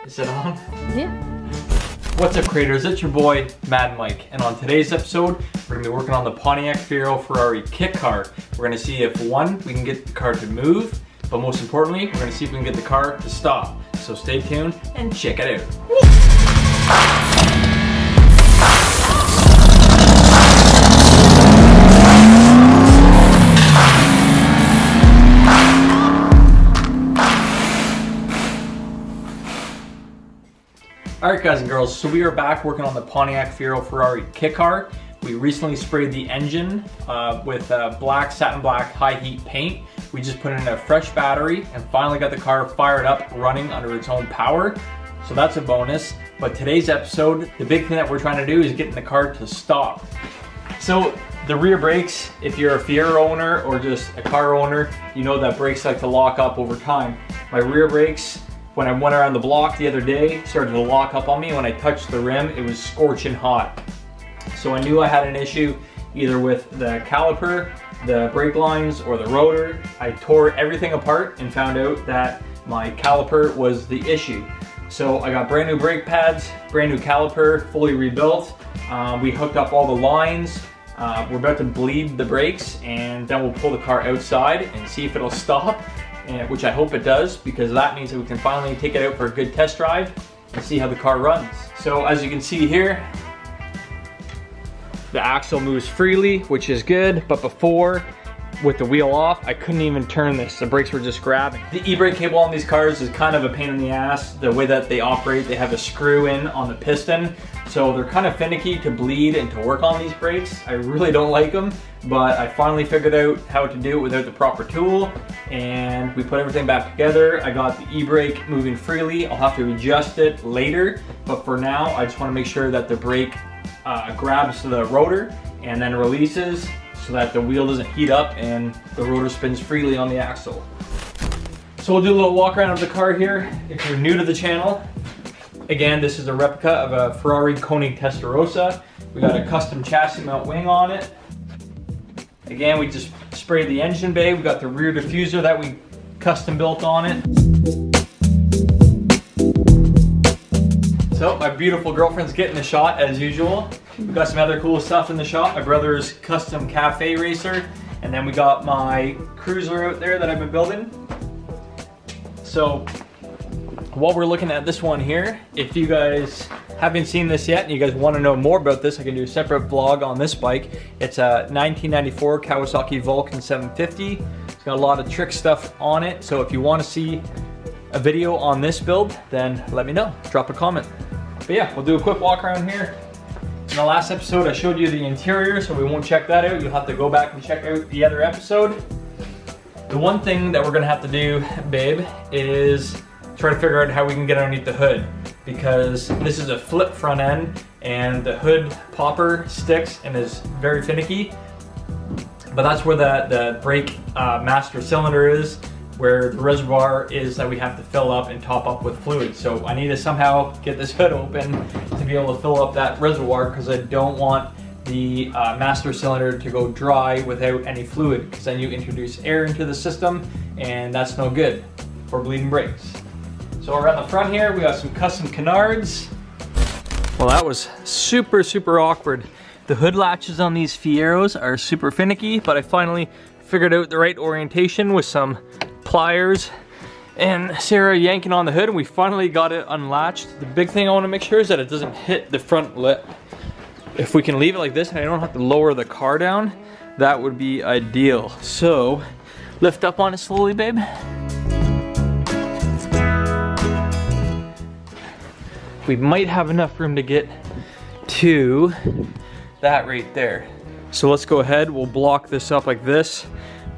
Is it on? Yeah. What's up, creators? It's your boy, Mad Mike, and on today's episode, we're gonna be working on the Pontiac Fiero Ferrari KitCar. We're gonna see if one, we can get the car to move, but most importantly, we're gonna see if we can get the car to stop. So stay tuned and check it out. Alright guys and girls, so we are back working on the Pontiac Fiero Ferrari KitCar. We recently sprayed the engine with black, satin black, high heat paint. We just put in a fresh battery and finally got the car fired up, running under its own power. So that's a bonus. But today's episode, the big thing that we're trying to do is getting the car to stop. So the rear brakes, if you're a Fiero owner or just a car owner, you know that brakes like to lock up over time. My rear brakes, when I went around the block the other day, started to lock up on me. When I touched the rim, it was scorching hot. So I knew I had an issue either with the caliper, the brake lines, or the rotor. I tore everything apart and found out that my caliper was the issue. So I got brand new brake pads, brand new caliper, fully rebuilt. We hooked up all the lines. We're about to bleed the brakes, and then we'll pull the car outside and see if it'll stop. Which I hope it does, because that means that we can finally take it out for a good test drive and see how the car runs. So as you can see here, the axle moves freely, which is good, but before, with the wheel off, I couldn't even turn this. The brakes were just grabbing. The e-brake cable on these cars is kind of a pain in the ass. The way that they operate, they have a screw in on the piston, so they're kind of finicky to bleed and to work on these brakes. I really don't like them, but I finally figured out how to do it without the proper tool, and we put everything back together. I got the e-brake moving freely. I'll have to adjust it later, but for now, I just want to make sure that the brake grabs the rotor and then releases, so that the wheel doesn't heat up and the rotor spins freely on the axle. So we'll do a little walk around of the car here. If you're new to the channel, again, this is a replica of a Ferrari Koenig Testarossa. We got a custom chassis mount wing on it. Again, we just sprayed the engine bay. We got the rear diffuser that we custom built on it. So my beautiful girlfriend's getting the shot as usual. We got some other cool stuff in the shop. My brother's custom cafe racer, and then we got my cruiser out there that I've been building. So while we're looking at this one here, if you guys haven't seen this yet and you guys want to know more about this, I can do a separate vlog on this bike. It's a 1994 Kawasaki Vulcan 750. It's got a lot of trick stuff on it, so if you want to see a video on this build, then let me know. Drop a comment. But yeah, we'll do a quick walk around here. In the last episode, I showed you the interior, so we won't check that out. You'll have to go back and check out the other episode. The one thing that we're gonna have to do, babe, is try to figure out how we can get underneath the hood, because this is a flip front end and the hood popper sticks and is very finicky. But that's where the brake master cylinder is, where the reservoir is that we have to fill up and top up with fluid. So I need to somehow get this hood open to be able to fill up that reservoir, because I don't want the master cylinder to go dry without any fluid, because then you introduce air into the system and that's no good for bleeding brakes. So around the front here, we got some custom canards. Well, that was super awkward. The hood latches on these Fieros are super finicky, but I finally figured out the right orientation with some pliers and Sarah yanking on the hood, and we finally got it unlatched. The big thing I want to make sure is that it doesn't hit the front lip. If we can leave it like this and I don't have to lower the car down, that would be ideal. So lift up on it slowly, babe. We might have enough room to get to that right there. So let's go ahead, we'll block this up like this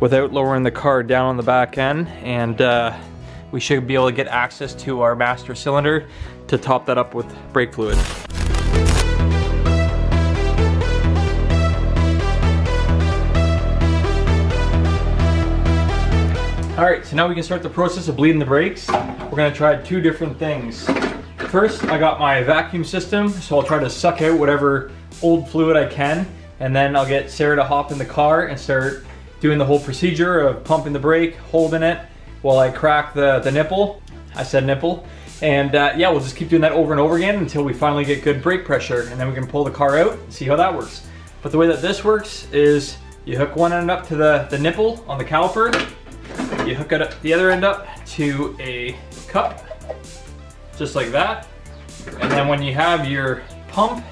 without lowering the car down on the back end, and we should be able to get access to our master cylinder to top that up with brake fluid. Alright, so now we can start the process of bleeding the brakes. We're gonna try two different things. First, I got my vacuum system, so I'll try to suck out whatever old fluid I can, and then I'll get Sarah to hop in the car and start doing the whole procedure of pumping the brake, holding it while I crack the nipple. I said nipple. And yeah, we'll just keep doing that over and over again until we finally get good brake pressure, and then we can pull the car out and see how that works. But the way that this works is you hook one end up to the nipple on the caliper, you hook the other end up to a cup, just like that. And then when you have your pump,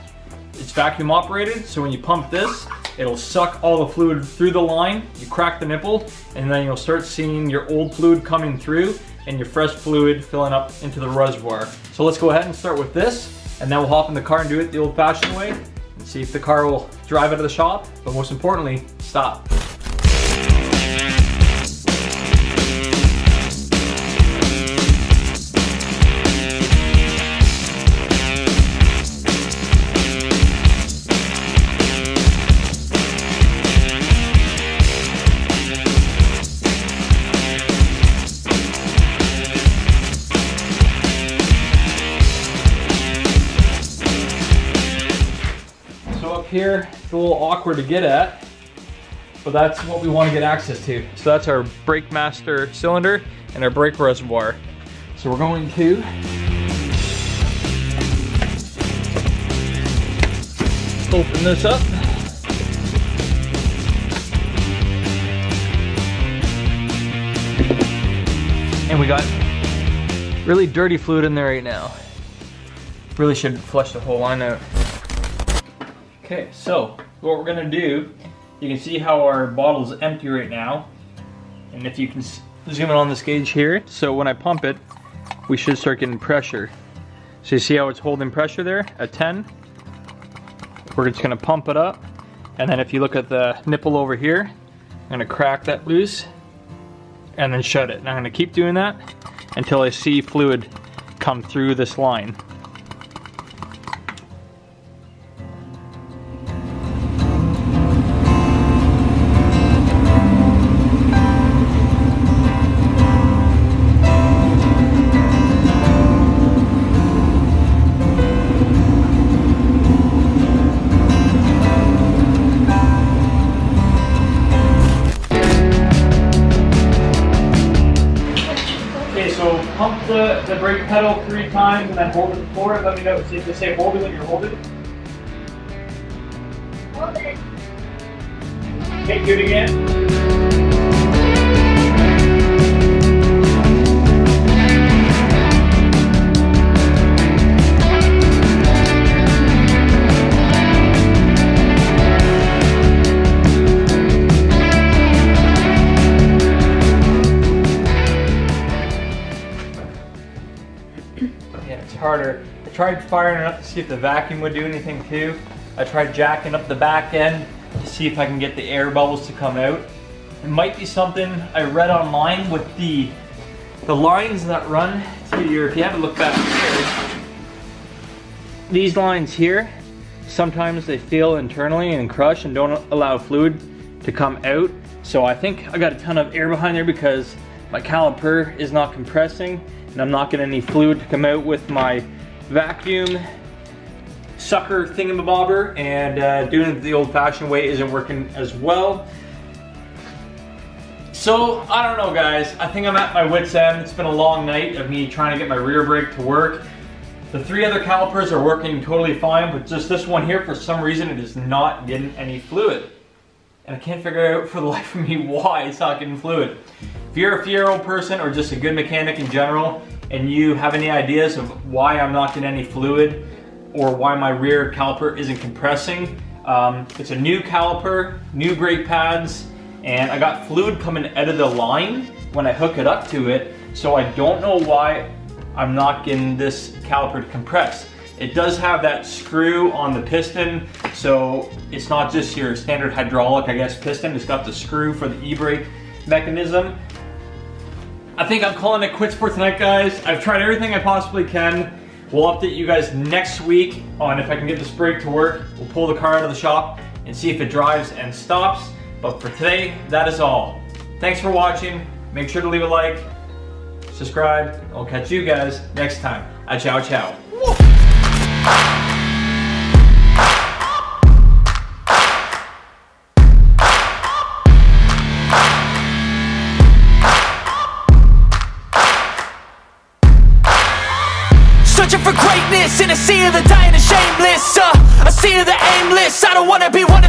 it's vacuum operated, so when you pump this, it'll suck all the fluid through the line, you crack the nipple, and then you'll start seeing your old fluid coming through and your fresh fluid filling up into the reservoir. So let's go ahead and start with this, and then we'll hop in the car and do it the old-fashioned way and see if the car will drive out of the shop, but most importantly, stop. Here, it's a little awkward to get at, but that's what we want to get access to. So that's our brake master cylinder and our brake reservoir. So we're going to open this up. And we got really dirty fluid in there right now. Really should flush the whole line out. Okay, so what we're gonna do, you can see how our bottle's empty right now. And if you can zoom in on this gauge here, so when I pump it, we should start getting pressure. So you see how it's holding pressure there at 10? We're just gonna pump it up. And then if you look at the nipple over here, I'm gonna crack that loose and then shut it. And I'm gonna keep doing that until I see fluid come through this line. Pump the brake pedal 3 times and then hold it forward. Let me know. See if they say hold it when you're holding. Hold it. Okay, do it again. Harder. I tried firing it up to see if the vacuum would do anything too. I tried jacking up the back end to see if I can get the air bubbles to come out. It might be something I read online with the lines that run to your, if you have a look back here, these lines here, sometimes they feel internally and crush and don't allow fluid to come out. So I think I got a ton of air behind there because my caliper is not compressing and I'm not getting any fluid to come out with my vacuum sucker thingamabobber, and doing it the old-fashioned way isn't working as well. So I don't know, guys, I think I'm at my wit's end. It's been a long night of me trying to get my rear brake to work. The 3 other calipers are working totally fine, but just this one here, for some reason, it is not getting any fluid. And I can't figure out for the life of me why it's not getting fluid. If you're a Fiero person or just a good mechanic in general, and you have any ideas of why I'm not getting any fluid or why my rear caliper isn't compressing, it's a new caliper, new brake pads, and I got fluid coming out of the line when I hook it up to it, so I don't know why I'm not getting this caliper to compress. It does have that screw on the piston, so it's not just your standard hydraulic, I guess, piston. It's got the screw for the e-brake mechanism. I think I'm calling it quits for tonight, guys. I've tried everything I possibly can. We'll update you guys next week on if I can get this brake to work. We'll pull the car out of the shop and see if it drives and stops. But for today, that is all. Thanks for watching. Make sure to leave a like, subscribe. I'll catch you guys next time. Ciao, ciao. searching for greatness in a sea of the dying and shameless, a sea of the aimless. I don't wanna be one